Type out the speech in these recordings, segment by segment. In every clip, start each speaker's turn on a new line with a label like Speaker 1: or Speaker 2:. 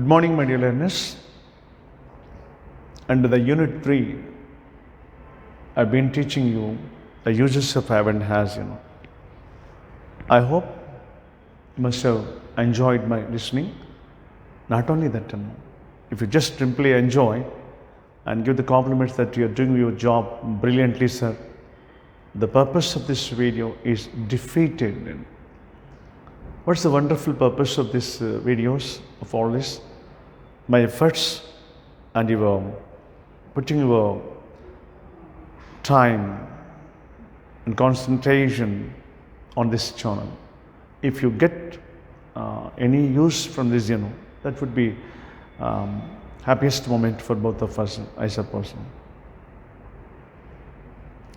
Speaker 1: Good morning, my dear learners. Under the Unit 3, I've been teaching you the uses of have and has. I hope you must have enjoyed my listening. Not only that, if you just simply enjoy and give the compliments that you are doing your job brilliantly, sir, the purpose of this video is defeated. What's the wonderful purpose of these videos, of all this? My efforts and your putting your time and concentration on this channel. If you get any use from this, that would be happiest moment for both of us, I suppose.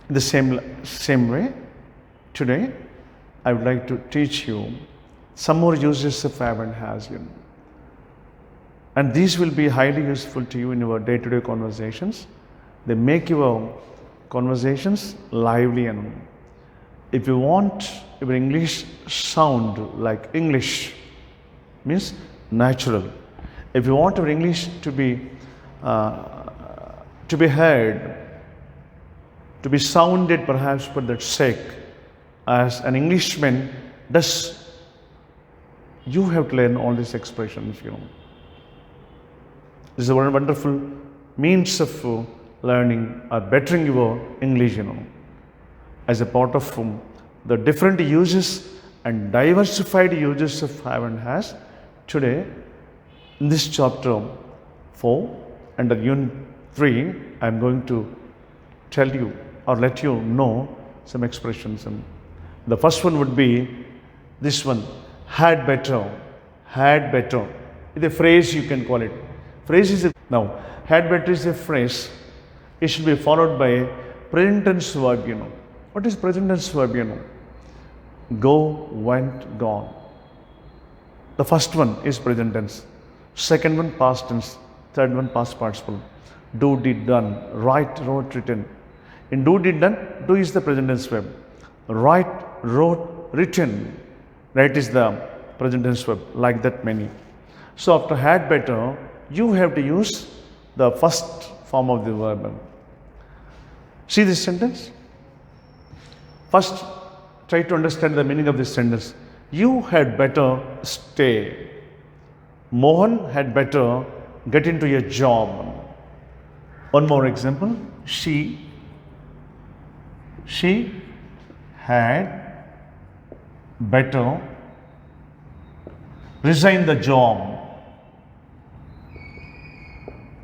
Speaker 1: In the same way, today I would like to teach you some more uses of have and has. And these will be highly useful to you in your day-to-day conversations. They make your conversations lively. And if you want your English sound like English, means natural. If you want your English to be heard, to be sounded perhaps for that sake, as an Englishman does, you have to learn all these expressions. This is a wonderful means of learning or bettering your English, as a part of the different uses and diversified uses of have and has. Today, in this chapter 4, under Unit 3, I am going to tell you or let you know some expressions. And the first one would be this one, had better. Had better. It's a phrase, you can call it. Phrase is now, had better is a phrase. It should be followed by a present tense verb. What is present tense verb? Go, went, gone. The first one is present tense. Second one past tense. Third one past participle. Do, did, done. Write, wrote, written. In do, did, done, do is the present tense verb. Write, wrote, written. Write is the present tense verb. Like that many. So after had better, you have to use the first form of the verb. See this sentence? First, try to understand the meaning of this sentence. You had better stay. Mohan had better get into your job. One more example. She had better resign the job.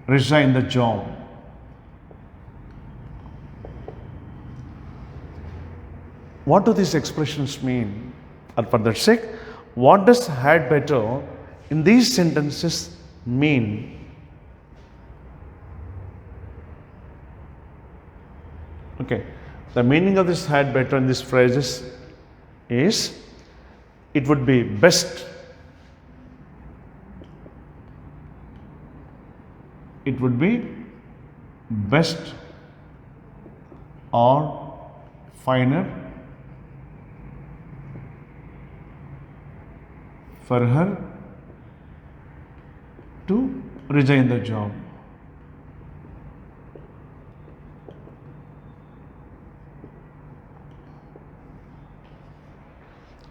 Speaker 1: Resign the job. What do these expressions mean? Or for that sake, what does had better in these sentences mean? Okay, the meaning of this had better in these phrases is it would be best. It would be best or finer for her to resign the job.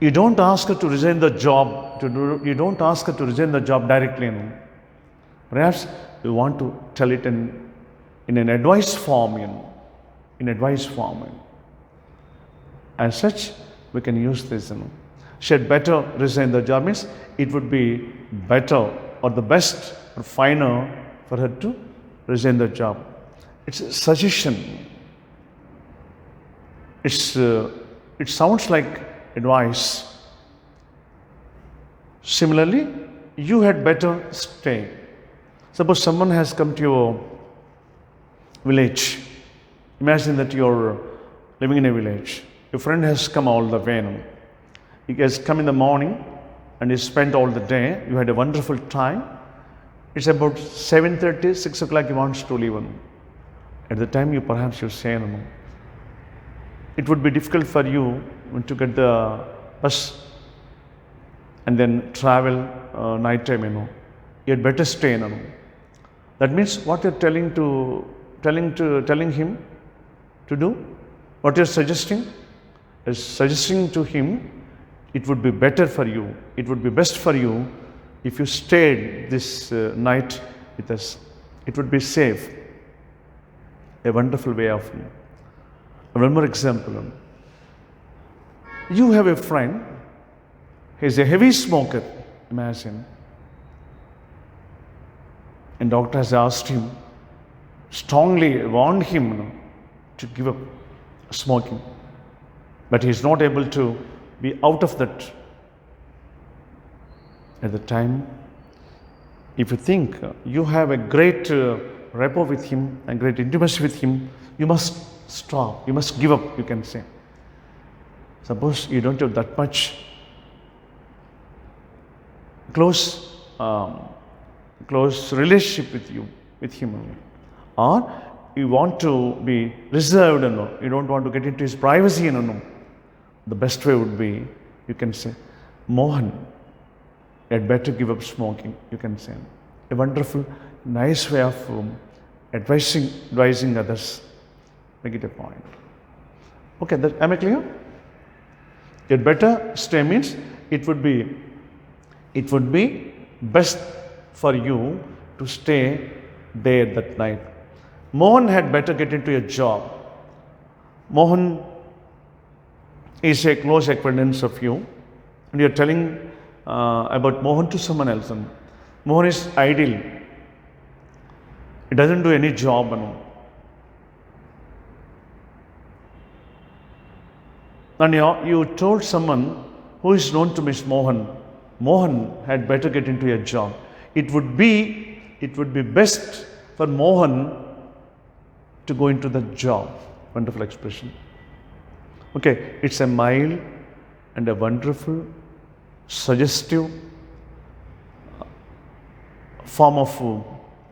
Speaker 1: You don't ask her to resign the job. You don't ask her to resign the job directly. Perhaps you want to tell it in an advice form. In advice form. As such, we can use this. She had better resign the job means it would be better or the best or finer for her to resign the job. It's a suggestion. It sounds like advice. Similarly, you had better stay. Suppose someone has come to your village. Imagine that you're living in a village. Your friend has come all the way. He has come in the morning and he spent all the day. You had a wonderful time. It's about 7:30, 6 o'clock he wants to leave. At the time you say, it would be difficult for you to get the bus and then travel night time, you had better stay. No? That means what you're telling him to do, what you're suggesting is suggesting to him, it would be better for you, it would be best for you if you stayed this night with us. It would be safe. A wonderful way of. One more example. You have a friend, he's a heavy smoker, imagine. And doctor has asked him, strongly warned him to give up smoking. But he is not able to be out of that. At the time, if you think you have a great rapport with him and great intimacy with him, you must stop, you must give up, you can say. Suppose you don't have that much close relationship with him, or you want to be reserved, you don't want to get into his privacy, the best way would be, you can say, Mohan, you had better give up smoking, you can say. A wonderful, nice way of advising others. Make it a point. Okay, am I clear? You'd better stay means it would be best for you to stay there that night. Mohan had better get into a job. Mohan is a close acquaintance of you, and you're telling about Mohan to someone else. Mohan is idle. He doesn't do any job. And you told someone who is known to Miss Mohan, Mohan had better get into a job. It would be best for Mohan to go into the job. Wonderful expression. Okay, it's a mild and a wonderful, suggestive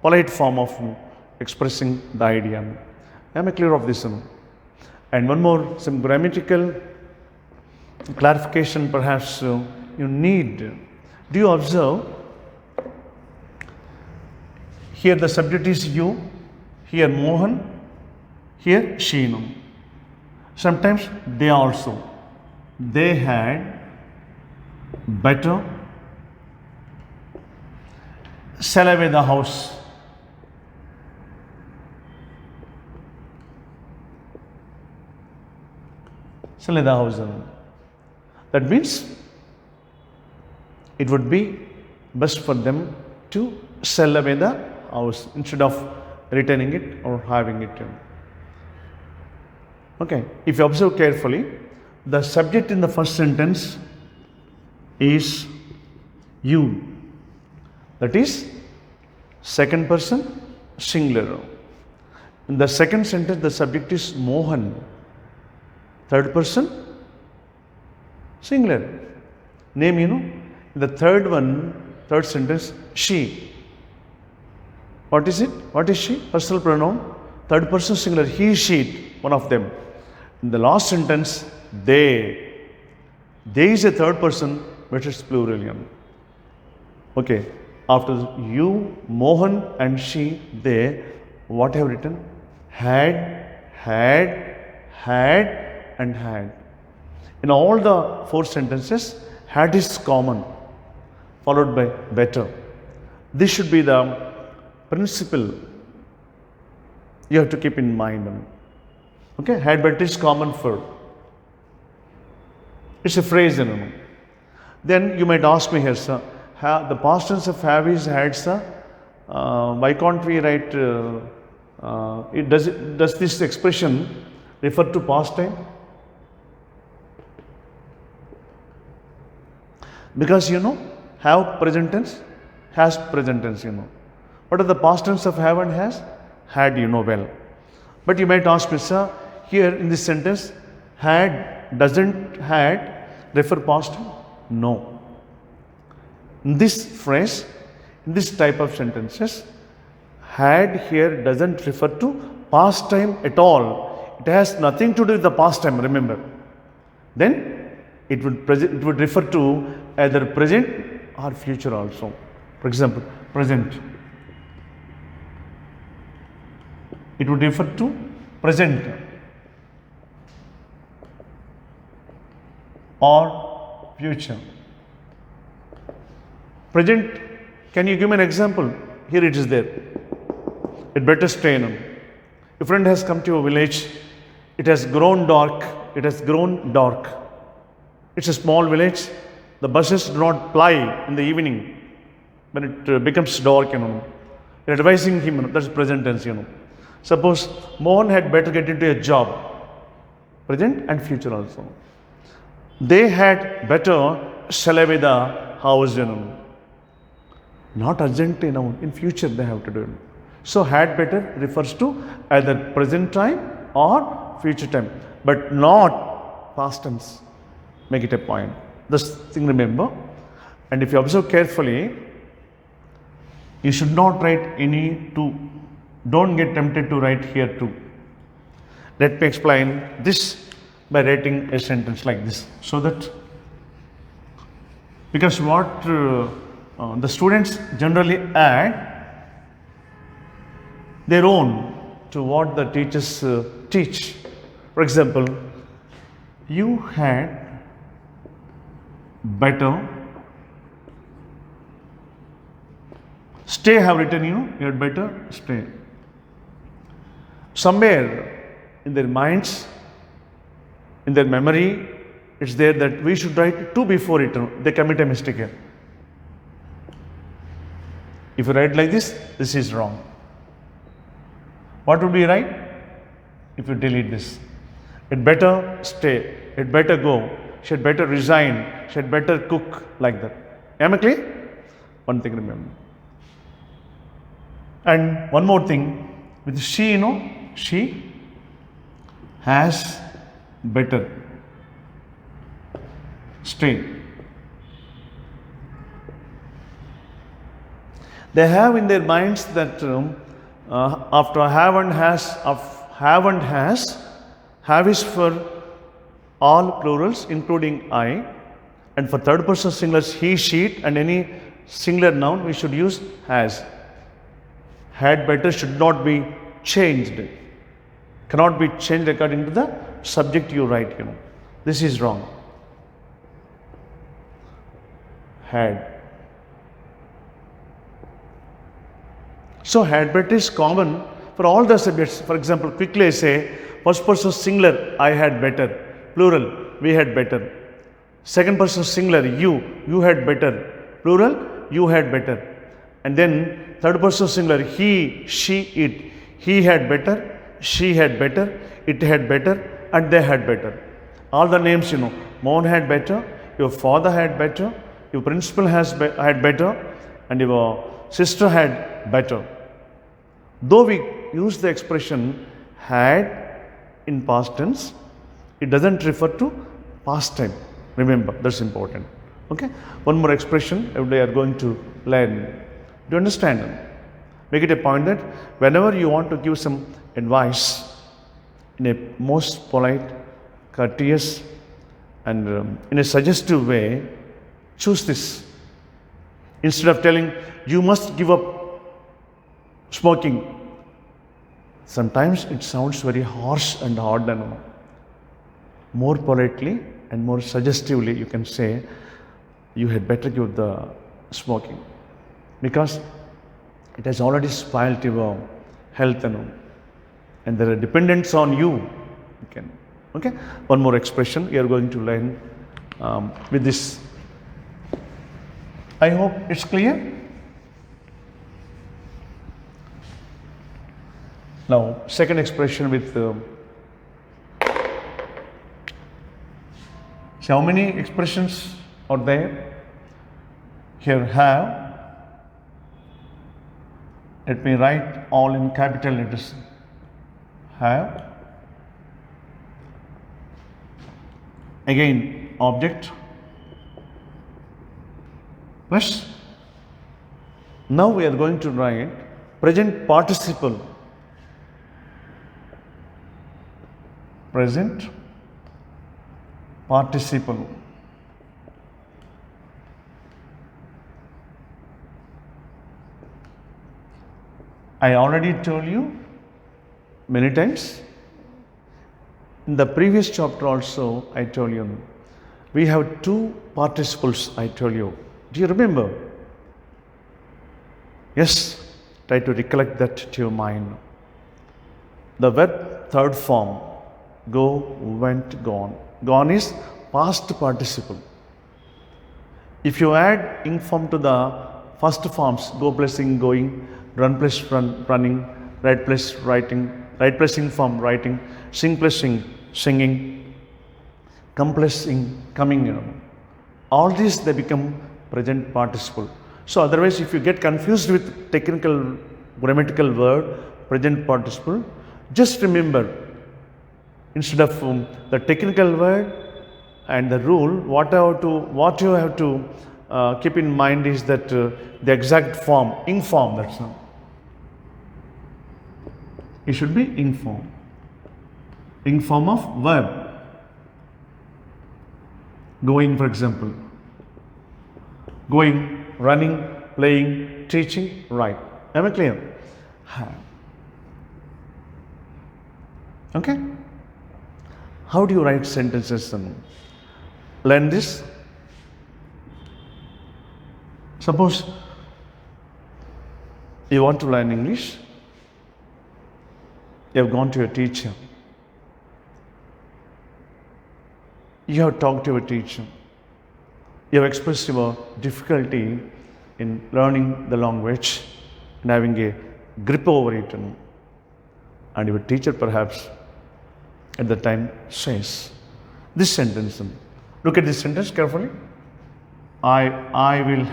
Speaker 1: polite form of expressing the idea. Am I clear of this? And one more, some grammatical clarification perhaps you need. Do you observe? Here the subject is you, here Mohan, here she. Sometimes they also. They had better sell away the house. Sell away the house. That means it would be best for them to sell away the house instead of retaining it or having it. Okay, if you observe carefully, the subject in the first sentence is you. That is second person singular. In the second sentence, the subject is Mohan. Third person singular. Name, in the third sentence, she. What is it? What is she? Personal pronoun. Third person singular. He, she, one of them. In the last sentence, they. They is a third person, but it's plural. Okay. After you, Mohan, and she, they, what have written? Had, and had. In all the four sentences, had is common, followed by better. This should be the principle you have to keep in mind. Okay, had, better is common for. It's a phrase. Then you might ask me here, sir, the past tense of have is had, sir. Why can't we write? Does this expression refer to past time? Because have present tense, has present tense. What are the past tense of have and has? Had, well. But you might ask me, sir, here in this sentence, doesn't had refer past time? No. In this phrase, in this type of sentences, had here doesn't refer to past time at all. It has nothing to do with the past time, remember. Then it would refer to either present or future also. For example, present. It would refer to present or future. Present, can you give me an example? Here it is there. It better stay in. A friend has come to a village. It has grown dark. It has grown dark. It's a small village. The buses do not ply in the evening when it becomes dark, You're advising him, that's present tense, Suppose Mohan had better get into a job. Present and future also. They had better sell away the house, Not urgent, in future they have to do it. So had better refers to either present time or future time, but not past tense. Make it a point. This thing remember. And if you observe carefully, you should not write any to. Don't get tempted to write here too. Let me explain this by writing a sentence like this. So that, because what the students generally add their own to what the teachers teach. For example, you had better stay, have written you had better stay. Somewhere in their minds, in their memory, it's there that we should write to before it. They commit a mistake here. If you write like this is wrong. What would we write if you delete this? It better stay, it better go, she had better resign, she had better cook, like that. Am I clear? One thing remember. And one more thing, with she, she has better stay. They have in their minds that after have and has, have is for all plurals including I, and for third person singulars he, she, and any singular noun we should use has. Had better should not be changed, cannot be changed according to the subject you write, This is wrong. Had. So had better is common for all the subjects. For example, quickly I say, first person singular, I had better. Plural, we had better. Second person singular, you had better. Plural, you had better. And then third person singular, he, she, it. He had better, she had better, it had better, and they had better. All the names, Mohan had better, your father had better, your principal had better, and your sister had better. Though we use the expression had in past tense, it doesn't refer to past time. Remember, that's important. Okay? One more expression we are going to learn. Do you understand? Make it a point that whenever you want to give some advice in a most polite, courteous, and in a suggestive way, choose this. Instead of telling, you must give up smoking. Sometimes it sounds very harsh and hard, and more politely and more suggestively you can say, you had better give the smoking, because it has already spoiled your health, and there are dependents on you. Okay? One more expression we are going to learn with this. I hope it's clear. Now, second expression with how many expressions are there? Here have. Let me write all in capital letters. Have. Again, object. Plus. Now we are going to write present participle. Present participle. I already told you many times. In the previous chapter also, I told you, we have two participles, I told you. Do you remember? Yes, try to recollect that to your mind. The verb third form, go, went, gone. Gone is past participle. If you add ing form to the first forms, go plus ing, going, run plus run, running, write plus writing, write plus ing form, writing, sing plus sing, singing, come plus ing, coming, all these they become present participle. So otherwise, if you get confused with technical grammatical word, present participle, just remember, instead of the technical word and the rule, what you have to keep in mind is that the exact form, ing form, that's all. It should be ing form. Ing form of verb. Going, for example. Going, running, playing, teaching, right. Am I clear? Okay? How do you write sentences then? Learn this. Suppose you want to learn English, you have gone to your teacher, you have talked to your teacher, you have expressed your difficulty in learning the language and having a grip over it, and your teacher perhaps at the time says this sentence. Look at this sentence carefully. I will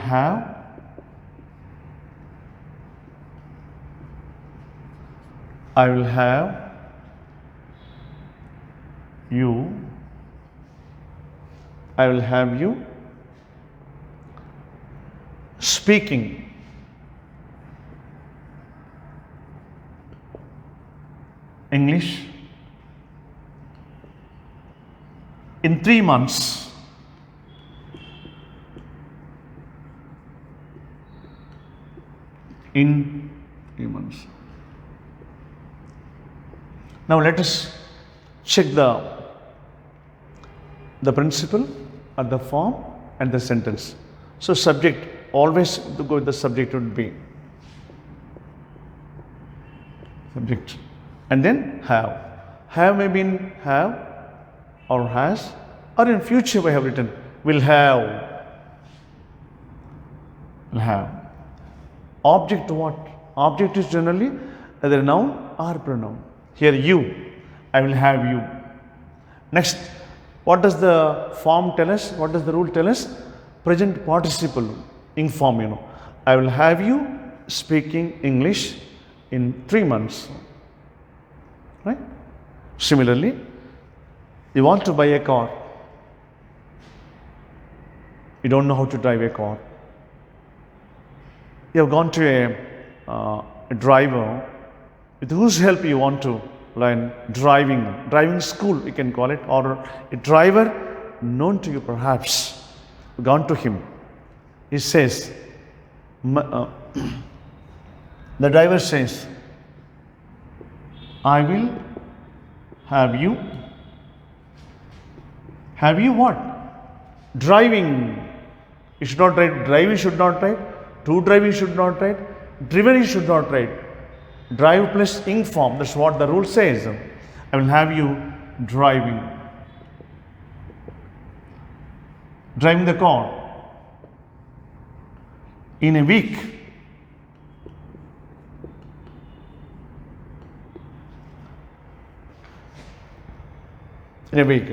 Speaker 1: have you speaking English in 3 months. In 3 months. Now let us check the principle or the form and the sentence. So subject, always to go with the subject would be subject. And then have. Have may mean have or has, or in future we have written will have. Will have. Object what? Object is generally either noun or pronoun. Here you, I will have you. Next, what does the form tell us? What does the rule tell us? Present participle, ing form, I will have you speaking English in 3 months. Right? Similarly, you want to buy a car. You don't know how to drive a car. You have gone to a driver with whose help you want to learn driving school, we can call it, or a driver known to you perhaps. Gone to him. He says, the driver says, I will have you. Have you what? Driving. You should not write driving, should not write. To driving should not write. Driven you should not write. Drive plus ing form, that's what the rule says. I will have you driving. Driving the car. In a week. In a week.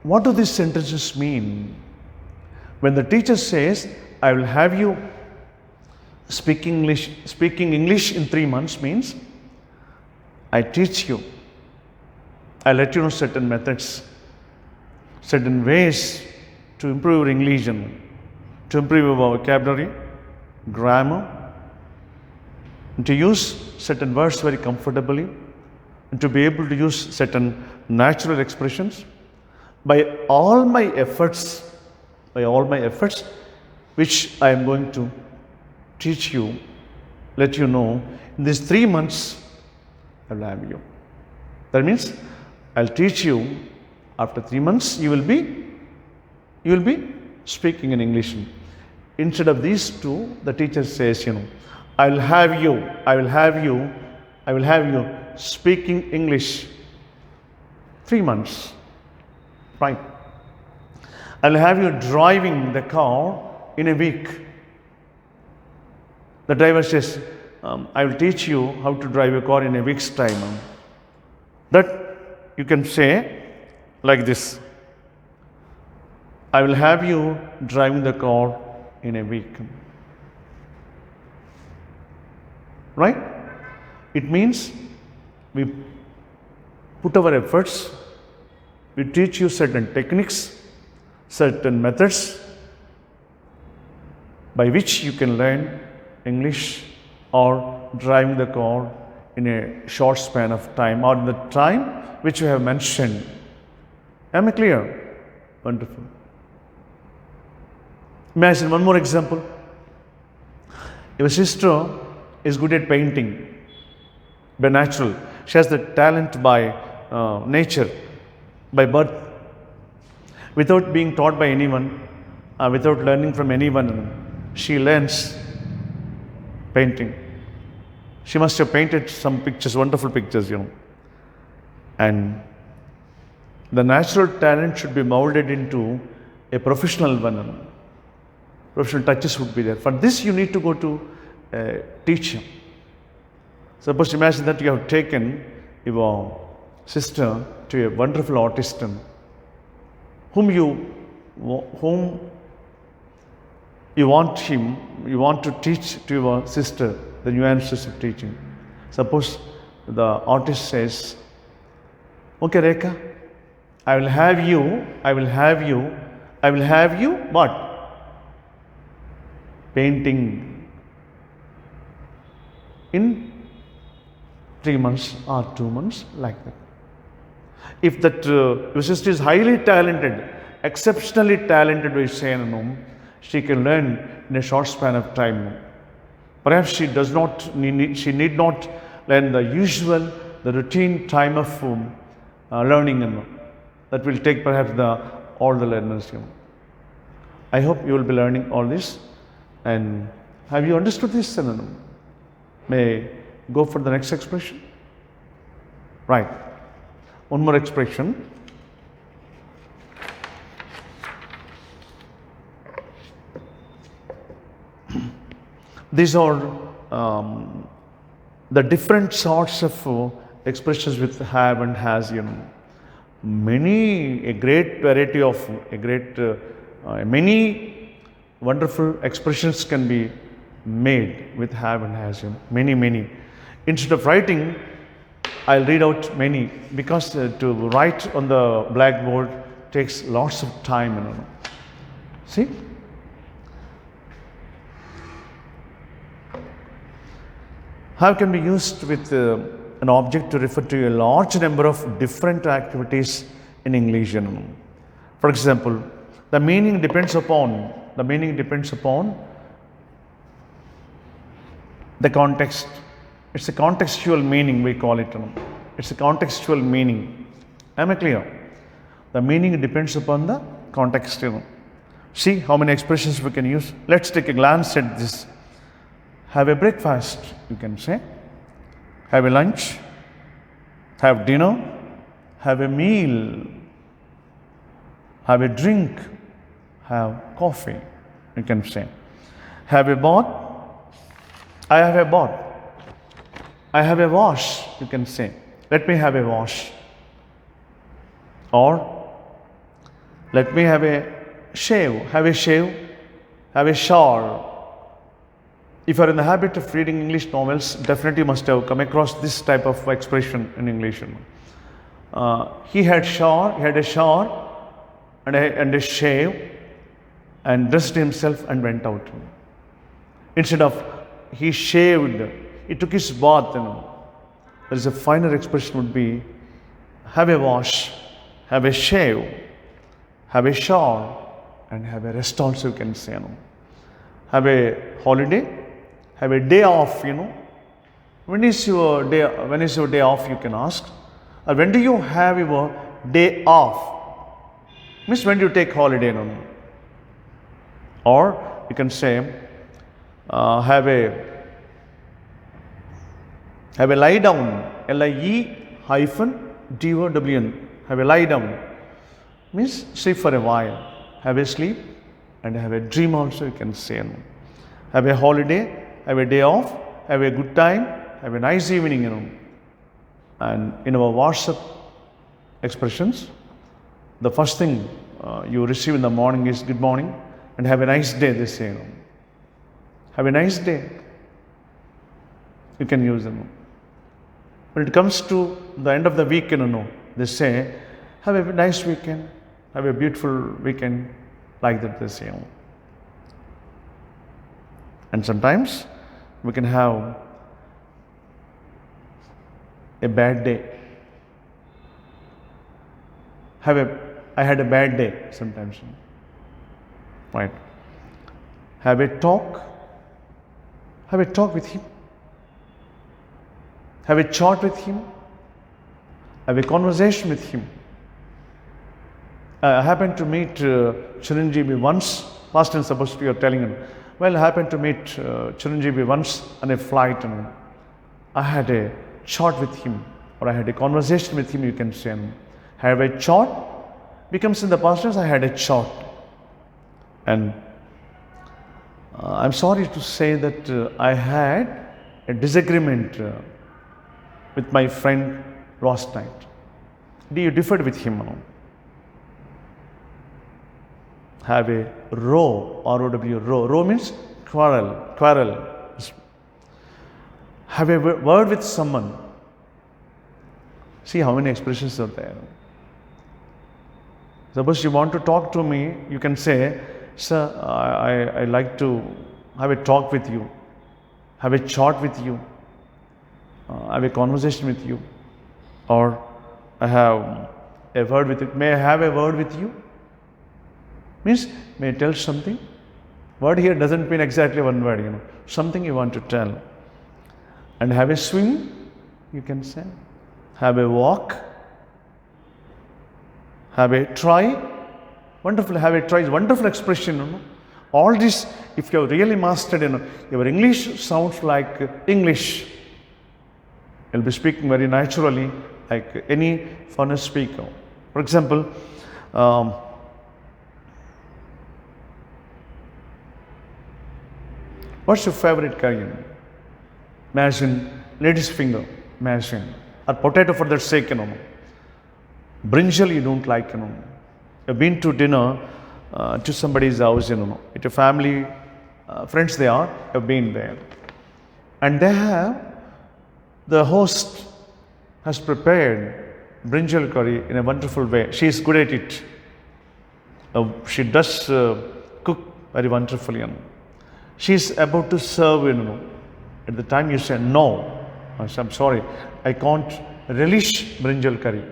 Speaker 1: What do these sentences mean? When the teacher says, I will have you speaking English in 3 months means I teach you. I let you know certain methods, certain ways to improve your English, to improve your vocabulary, grammar, and to use certain words very comfortably, and to be able to use certain natural expressions. By all my efforts, which I am going to teach you, let you know In these 3 months, I will have you. That means I'll teach you. After 3 months, you will be speaking in English. Instead of these two, the teacher says, I will have you speaking English 3 months. Right. I will have you driving the car in a week. The driver says, I will teach you how to drive a car in a week's time. That you can say like this. I will have you driving the car in a week. Right? It means we put our efforts, we teach you certain techniques, certain methods by which you can learn English or driving the car in a short span of time or the time which we have mentioned. Am I clear? Wonderful. Imagine one more example. Your sister is good at painting by natural. She has the talent by nature, by birth. Without being taught by anyone, without learning from anyone, she learns painting. She must have painted some pictures, wonderful pictures, And the natural talent should be molded into a professional one. Professional touches would be there. For this, you need to go to a teacher. Suppose imagine that you have taken your sister to a wonderful artist whom you want to teach to your sister the nuances of teaching. Suppose the artist says, okay, Rekha, I will have you, what? Painting in 3 months or 2 months, like that. If that your sister is highly talented, exceptionally talented, we say, she can learn in a short span of time. Perhaps she need not learn the routine time of learning. That will take perhaps all the learners. I hope you will be learning all this. And have you understood this? May I go for the next expression? Right. One more expression. These are the different sorts of expressions with have and has. A great variety of many wonderful expressions can be made with have and has. Many. Instead of writing, I'll read out many because to write on the blackboard takes lots of time. See? Have can be used with an object to refer to a large number of different activities in English. For example, the meaning depends upon the context. It's a contextual meaning, we call it. It's a contextual meaning. Am I clear? The meaning depends upon the context. See how many expressions we can use. Let's take a glance at this. Have a breakfast, you can say. Have a lunch. Have dinner. Have a meal. Have a drink. Have coffee, you can say. Have a bath. I have a bath. I have a wash, you can say. Let me have a wash. Or let me have a shave. Have a shave. Have a shower. If you are in the habit of reading English novels, definitely must have come across this type of expression in English. He had a shower and a shave and dressed himself and went out. Instead of he shaved, he took his bath. There is a finer expression would be have a wash, have a shave, have a shower, and have a rest also, you can say. Have a holiday, have a day off, When is your day? When is your day off? You can ask. Or when do you have your day off? Means when do you take holiday? No. Or you can say have a lie down. LIE-DOWN. Have a lie down. Means sleep for a while. Have a sleep and have a dream also, you can say. Have a holiday, have a day off, have a good time, have a nice evening, And in our WhatsApp expressions, the first thing you receive in the morning is good morning and have a nice day, they say. Have a nice day. You can use them. When it comes to the end of the weekend, they say, have a nice weekend, have a beautiful weekend, like that they say. And sometimes we can have a bad day. I had a bad day sometimes. Right. Have a talk with him. Have a chat with him. Have a conversation with him. I happened to meet Chiranjeevi once. Past tense supposed to be telling him. Well, I happened to meet Chiranjeevi once on a flight. I had a chat with him, or I had a conversation with him, you can say. Have a chat becomes in the past tense, I had a chat. And I'm sorry to say that I had a disagreement with my friend last night. You differed with him. Have a row, R-O-W, row. Row means quarrel. Have a word with someone. See how many expressions are there. Suppose you want to talk to me, you can say, sir, I like to have a talk with you, have a chat with you, have a conversation with you, or I have a word with you. May I have a word with you? Means, may I tell something? Word here doesn't mean exactly one word, something you want to tell. And have a swim, you can say. Have a walk. Have a try. Wonderful, have a try is wonderful expression. All this, if you have really mastered, your English sounds like English. You'll be speaking very naturally, like any foreign speaker. For example, what's your favorite curry? Imagine lady's finger, imagine. Or potato for that sake, Brinjal you don't like, You've been to dinner to somebody's house, It's a family, friends they are, have been there. And the host has prepared brinjal curry in a wonderful way. She is good at it. She does cook very wonderfully, She is about to serve, At the time you say, no, I'm sorry, I can't relish brinjal curry.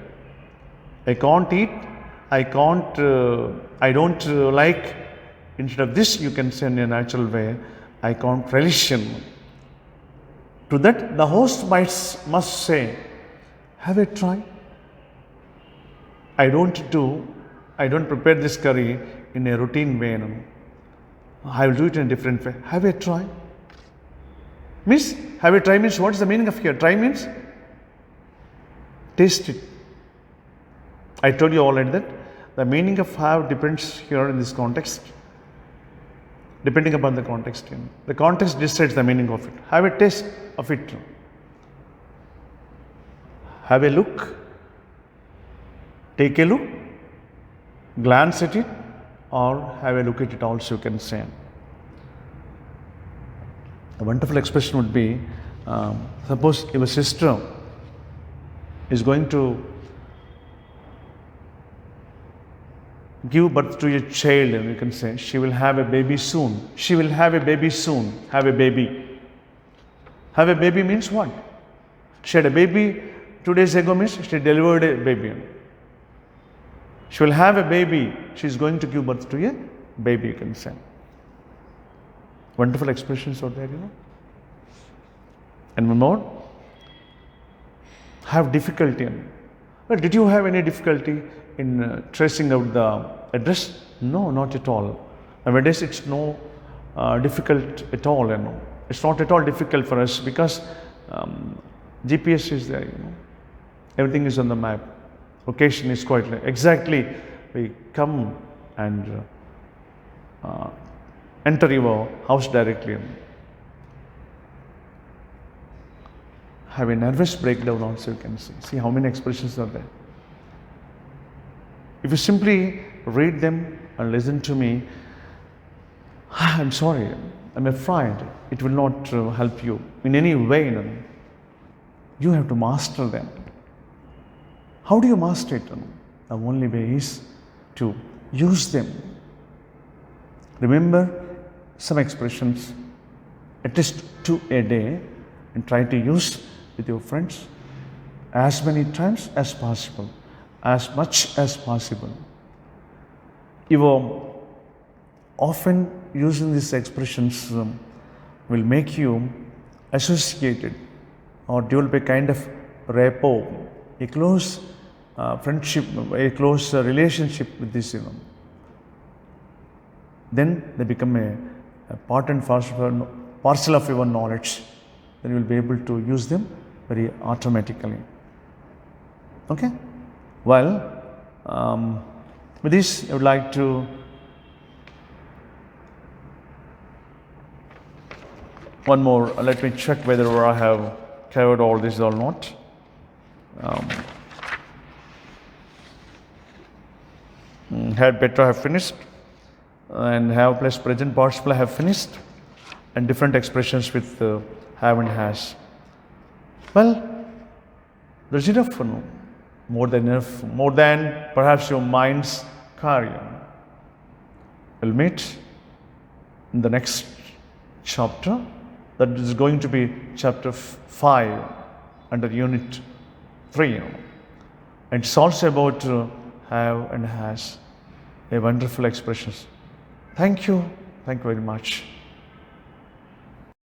Speaker 1: I can't eat, I don't like. Instead of this, you can say in a natural way, I can't relish him. To that, the host must say, have a try. I don't prepare this curry in a routine way. I will do it in a different way. Have a try. Means, have a try means, what is the meaning of here? Try means, taste it. I told you already that the meaning of have depends here in this context, depending upon the context. The context decides the meaning of it. Have a taste of it. Have a look, take a look, glance at it, or have a look at it also, you can say. A wonderful expression would be, suppose your sister is going to give birth to a child, and you can say, she will have a baby soon. She will have a baby soon. Have a baby. Have a baby means what? She had a baby 2 days ago means she delivered a baby. She will have a baby. She is going to give birth to a baby, you can say. Wonderful expressions out there, And one more. have difficulty in. Well, did you have any difficulty in tracing out the address? No, not at all. Nowadays, it's no difficult at all. It's not at all difficult for us because GPS is there. Everything is on the map. Location is quite exactly. We come and enter your house directly. Have a nervous breakdown also, you can see how many expressions are there. If you simply read them and listen to me, I'm sorry, I'm afraid it will not help you in any way. You have to master them. How do you master it? The only way is to use them. Remember some expressions, at least 2 a day, and try to use with your friends as many times as possible, as much as possible. You are often using these expressions will make you associated or develop a kind of rapport, a close friendship, a close relationship with this. Then they become a part and parcel of your knowledge. Then you will be able to use them very automatically. Okay? Well, with this, I would like to one more. Let me check whether I have covered all this or not. Had better have finished, and have plus present participle have finished, and different expressions with have and has. Well, there's enough for now. More than enough, more than perhaps your mind's carry. We'll meet in the next chapter. That is going to be chapter 5 under unit 3. And it's also about have and has, a wonderful expressions. Thank you very much.